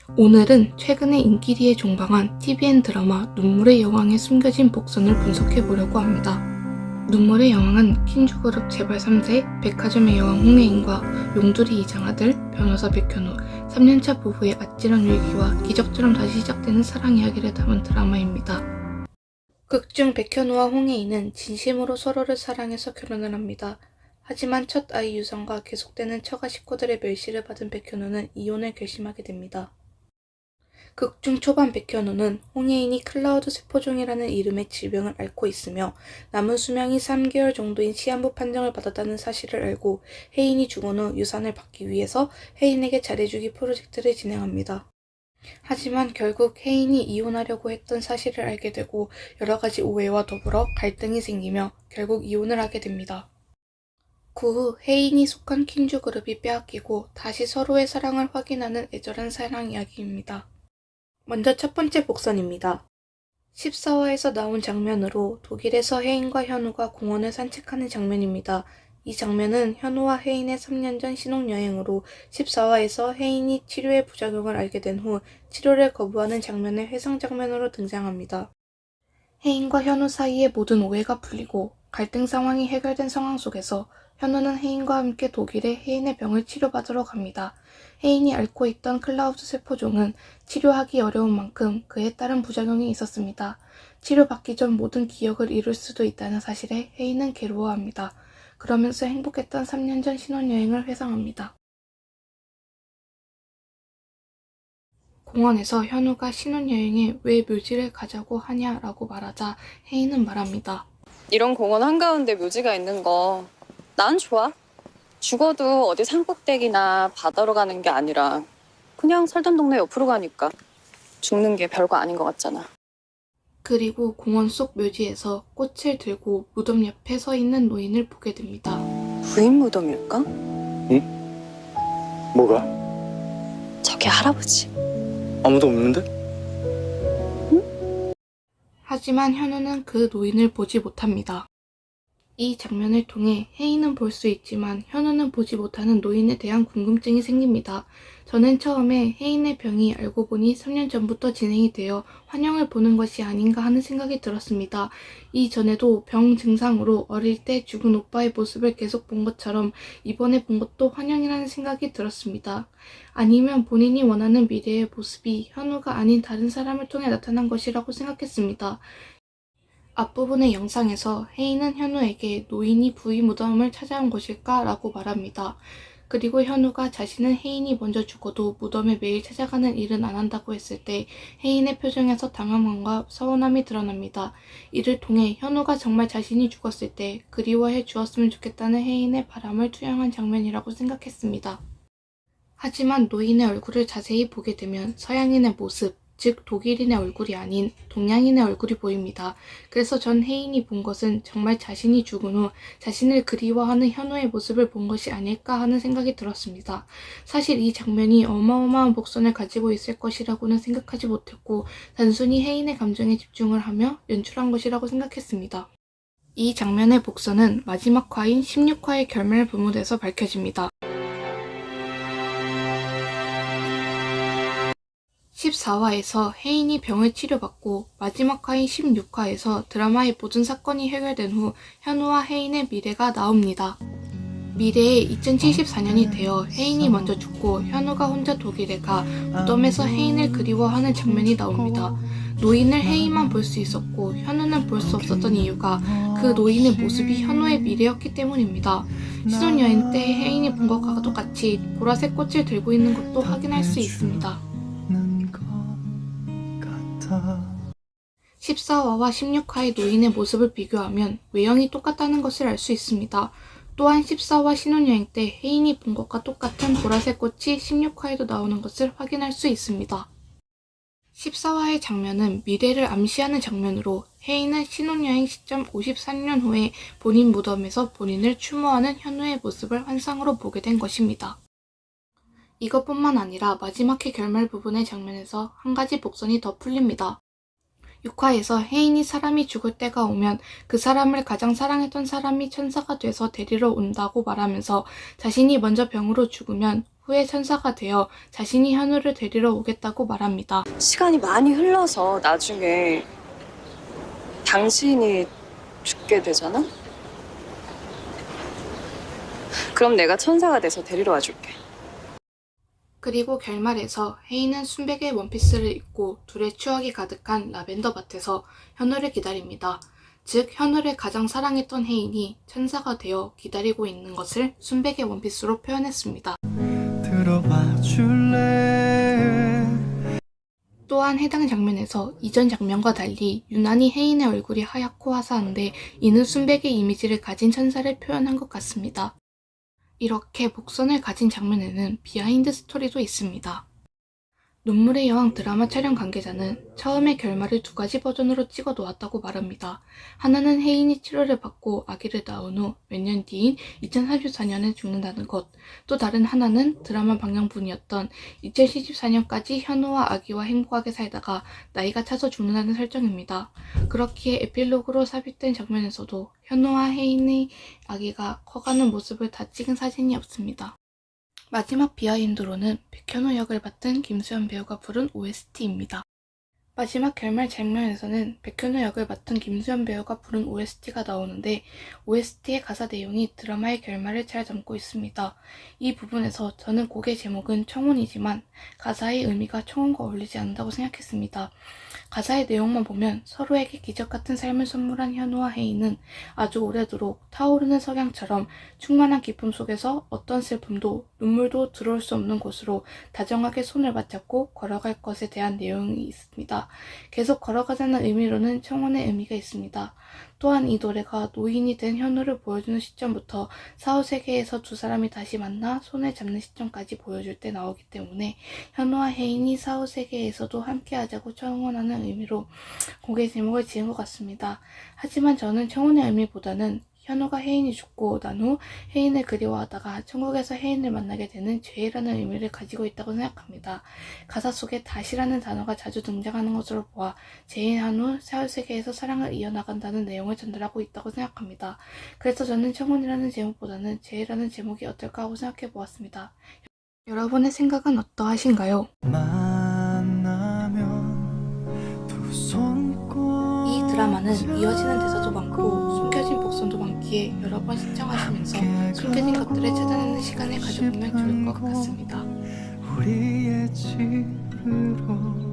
오늘은 최근에 인기리에 종방한 TVN 드라마 눈물의 여왕에 숨겨진 복선을 분석해보려고 합니다. 눈물의 여왕은 킨주그룹 재벌 3세 백화점의 여왕 홍예인과 용두리 이장아들 변호사 백현우 3년차 부부의 아찔한 위기와 기적처럼 다시 시작되는 사랑 이야기를 담은 드라마입니다. 극중 백현우와 홍예인은 진심으로 서로를 사랑해서 결혼을 합니다. 하지만 첫 아이 유선과 계속되는 처가 식구들의 멸시를 받은 백현우는 이혼을 결심하게 됩니다. 극중 초반 백현우는 홍예인이 클라우드 세포종이라는 이름의 질병을 앓고 있으며 남은 수명이 3개월 정도인 시한부 판정을 받았다는 사실을 알고 혜인이 죽은 후 유산을 받기 위해서 혜인에게 잘해주기 프로젝트를 진행합니다. 하지만 결국 혜인이 이혼하려고 했던 사실을 알게 되고 여러가지 오해와 더불어 갈등이 생기며 결국 이혼을 하게 됩니다. 그 후 혜인이 속한 킨주그룹이 빼앗기고 다시 서로의 사랑을 확인하는 애절한 사랑 이야기입니다. 먼저 첫 번째 복선입니다. 14화에서 나온 장면으로 독일에서 혜인과 현우가 공원을 산책하는 장면입니다. 이 장면은 현우와 혜인의 3년 전 신혼여행으로 14화에서 혜인이 치료의 부작용을 알게 된 후 치료를 거부하는 장면의 회상 장면으로 등장합니다. 혜인과 현우 사이의 모든 오해가 풀리고 갈등 상황이 해결된 상황 속에서 현우는 혜인과 함께 독일에 혜인의 병을 치료받으러 갑니다. 혜인이 앓고 있던 클라우드 세포종은 치료하기 어려운 만큼 그에 따른 부작용이 있었습니다. 치료받기 전 모든 기억을 잃을 수도 있다는 사실에 혜인은 괴로워합니다. 그러면서 행복했던 3년 전 신혼여행을 회상합니다. 공원에서 현우가 신혼여행에 왜 묘지를 가자고 하냐라고 말하자 혜인은 말합니다. 이런 공원 한가운데 묘지가 있는 거 난 좋아. 죽어도 어디 산꼭대기나 바다로 가는 게 아니라 그냥 살던 동네 옆으로 가니까 죽는 게 별거 아닌 것 같잖아. 그리고 공원 속 묘지에서 꽃을 들고 무덤 옆에 서 있는 노인을 보게 됩니다. 부인 무덤일까? 응? 뭐가? 저기 할아버지. 아무도 없는데? 하지만 현우는 그 노인을 보지 못합니다. 이 장면을 통해 혜인은 볼 수 있지만 현우는 보지 못하는 노인에 대한 궁금증이 생깁니다. 저는 처음에 혜인의 병이 알고 보니 3년 전부터 진행이 되어 환영을 보는 것이 아닌가 하는 생각이 들었습니다. 이전에도 병 증상으로 어릴 때 죽은 오빠의 모습을 계속 본 것처럼 이번에 본 것도 환영이라는 생각이 들었습니다. 아니면 본인이 원하는 미래의 모습이 현우가 아닌 다른 사람을 통해 나타난 것이라고 생각했습니다. 앞부분의 영상에서 혜인은 현우에게 노인이 부인 무덤을 찾아온 것일까? 라고 말합니다. 그리고 현우가 자신은 혜인이 먼저 죽어도 무덤에 매일 찾아가는 일은 안 한다고 했을 때 혜인의 표정에서 당황함과 서운함이 드러납니다. 이를 통해 현우가 정말 자신이 죽었을 때 그리워해 주었으면 좋겠다는 혜인의 바람을 투영한 장면이라고 생각했습니다. 하지만 노인의 얼굴을 자세히 보게 되면 서양인의 모습, 즉 독일인의 얼굴이 아닌 동양인의 얼굴이 보입니다. 그래서 전 혜인이 본 것은 정말 자신이 죽은 후 자신을 그리워하는 현우의 모습을 본 것이 아닐까 하는 생각이 들었습니다. 사실 이 장면이 어마어마한 복선을 가지고 있을 것이라고는 생각하지 못했고 단순히 혜인의 감정에 집중을 하며 연출한 것이라고 생각했습니다. 이 장면의 복선은 마지막 화인 16화의 결말 부문에서 밝혀집니다. 14화에서 혜인이 병을 치료받고 마지막 화인 16화에서 드라마의 모든 사건이 해결된 후 현우와 혜인의 미래가 나옵니다. 미래에 2074년이 되어 혜인이 먼저 죽고 현우가 혼자 독일에 가 무덤에서 혜인을 그리워하는 장면이 나옵니다. 노인을 혜인만 볼 수 있었고 현우는 볼 수 없었던 이유가 그 노인의 모습이 현우의 미래였기 때문입니다. 신혼여행 때 혜인이 본 것과 똑같이 보라색 꽃을 들고 있는 것도 확인할 수 있습니다. 14화와 16화의 노인의 모습을 비교하면 외형이 똑같다는 것을 알 수 있습니다. 또한 14화 신혼여행 때 혜인이 본 것과 똑같은 보라색 꽃이 16화에도 나오는 것을 확인할 수 있습니다. 14화의 장면은 미래를 암시하는 장면으로 혜인은 신혼여행 시점 54년 후에 본인 무덤에서 본인을 추모하는 현우의 모습을 환상으로 보게 된 것입니다. 이것뿐만 아니라 마지막의 결말 부분의 장면에서 한 가지 복선이 더 풀립니다. 6화에서 혜인이 사람이 죽을 때가 오면 그 사람을 가장 사랑했던 사람이 천사가 돼서 데리러 온다고 말하면서 자신이 먼저 병으로 죽으면 후에 천사가 되어 자신이 현우를 데리러 오겠다고 말합니다. 시간이 많이 흘러서 나중에 당신이 죽게 되잖아? 그럼 내가 천사가 돼서 데리러 와줄게. 그리고 결말에서 혜인은 순백의 원피스를 입고 둘의 추억이 가득한 라벤더 밭에서 현우를 기다립니다. 즉 현우를 가장 사랑했던 혜인이 천사가 되어 기다리고 있는 것을 순백의 원피스로 표현했습니다. 들어봐 줄래. 또한 해당 장면에서 이전 장면과 달리 유난히 혜인의 얼굴이 하얗고 화사한데 이는 순백의 이미지를 가진 천사를 표현한 것 같습니다. 이렇게 복선을 가진 장면에는 비하인드 스토리도 있습니다. 눈물의 여왕 드라마 촬영 관계자는 처음에 결말을 두 가지 버전으로 찍어 놓았다고 말합니다. 하나는 혜인이 치료를 받고 아기를 낳은 후 몇 년 뒤인 2034년에 죽는다는 것, 또 다른 하나는 드라마 방영분이었던 2074년까지 현우와 아기와 행복하게 살다가 나이가 차서 죽는다는 설정입니다. 그렇기에 에필로그로 삽입된 장면에서도 현우와 혜인의 아기가 커가는 모습을 다 찍은 사진이 없습니다. 마지막 비하인드로는 백현우 역을 맡은 김수현 배우가 부른 OST입니다. 마지막 결말 장면에서는 백현우 역을 맡은 김수현 배우가 부른 OST가 나오는데 OST의 가사 내용이 드라마의 결말을 잘 담고 있습니다. 이 부분에서 저는 곡의 제목은 청혼이지만 가사의 의미가 청혼과 어울리지 않는다고 생각했습니다. 가사의 내용만 보면 서로에게 기적 같은 삶을 선물한 현우와 혜인은 아주 오래도록 타오르는 석양처럼 충만한 기쁨 속에서 어떤 슬픔도 눈물도 들어올 수 없는 곳으로 다정하게 손을 맞잡고 걸어갈 것에 대한 내용이 있습니다. 계속 걸어가자는 의미로는 청혼의 의미가 있습니다. 또한 이 노래가 노인이 된 현우를 보여주는 시점부터 사후세계에서 두 사람이 다시 만나 손을 잡는 시점까지 보여줄 때 나오기 때문에 현우와 혜인이 사후세계에서도 함께하자고 청혼하는 의미로 곡의 제목을 지은 것 같습니다. 하지만 저는 청혼의 의미보다는 현우가 혜인이 죽고 난 후 혜인을 그리워하다가 천국에서 혜인을 만나게 되는 죄라는 의미를 가지고 있다고 생각합니다. 가사 속에 다시라는 단어가 자주 등장하는 것으로 보아 재인한 후 사후세계에서 사랑을 이어나간다는 내용을 전달하고 있다고 생각합니다. 그래서 저는 청혼이라는 제목보다는 죄라는 제목이 어떨까 하고 생각해 보았습니다. 여러분의 생각은 어떠하신가요? 이 드라마는 이어지는 대사도 많고 숨겨진 복선도 많기에 여러 번 시청하시면서 숨겨진 것들을 찾아내는 시간을 가져보면 좋을 것 같습니다. 우리의 집으로